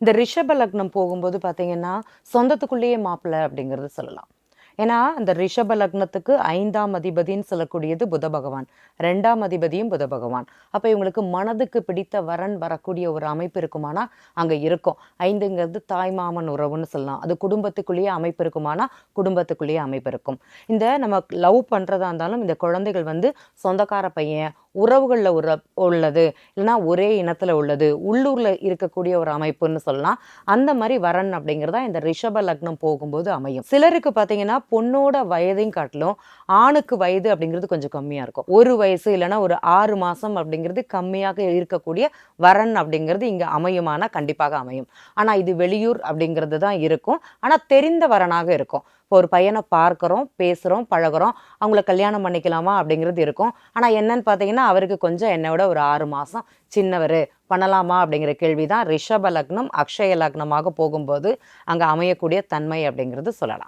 இந்த ரிஷப லக்னம் போகும்போது பார்த்தீங்கன்னா, சொந்தத்துக்குள்ளேயே மாப்பிள்ளை அப்படிங்கிறது சொல்லலாம். ஏன்னா, அந்த ரிஷப லக்னத்துக்கு 5ஆம் அதிபதின்னு சொல்லக்கூடியது புத பகவான். 2ஆம் அதிபதியும் புத பகவான். அப்ப இவங்களுக்கு மனதுக்கு பிடித்த வரன் வரக்கூடிய ஒரு அமைப்பு இருக்குமானா, அங்க இருக்கும். 5ங்கிறது தாய் மாமன் உறவுன்னு சொல்லலாம். அது குடும்பத்துக்குள்ளேயே அமைப்பு இருக்குமானா, குடும்பத்துக்குள்ளேயே அமைப்பு இருக்கும். இந்த நம்ம லவ் பண்றதா இருந்தாலும், இந்த குழந்தைகள் வந்து சொந்தக்கார பையன், உறவுகள்ல உள்ளது, இல்லன்னா ஒரே இனத்துல உள்ளது, உள்ளூர்ல இருக்கக்கூடிய ஒரு அமைப்புன்னு சொல்லலாம். அந்த மாரி வரன் அப்படிங்கிறதா இந்த ரிஷப லக்னம் போகும்போது அமையும். சிலருக்கு பார்த்தீங்கன்னா, பொண்ணோட வயதையும் காட்டிலும் ஆணுக்கு வயது அப்படிங்கிறது கொஞ்சம் கம்மியா இருக்கும். 1 வயசு இல்லன்னா ஒரு 6 மாசம் அப்படிங்கிறது கம்மியாக இருக்கக்கூடிய வரன் அப்படிங்கிறது இங்க அமையுமானா கண்டிப்பாக அமையும். ஆனா இது வெளியூர் அப்படிங்கிறது தான் இருக்கும். ஆனா தெரிந்த வரனாக இருக்கும். இப்போ ஒரு பையன பார்க்குறோம், பேசுறோம், பழகுறோம். அவங்கள கல்யாணம் பண்ணிக்கலாமா அப்படிங்கிறது இருக்கும். ஆனா என்னன்னு பார்த்தீங்கன்னா, அவருக்கு கொஞ்சம் என்னை விட ஒரு 6 மாசம் சின்னவரு. பண்ணலாமா அப்படிங்கிற கேள்வி தான் ரிஷப லக்னம், அக்ஷய லக்னமாக போகும்போது அங்க அமையக்கூடிய தன்மை அப்படிங்கிறது சொல்லலாம்.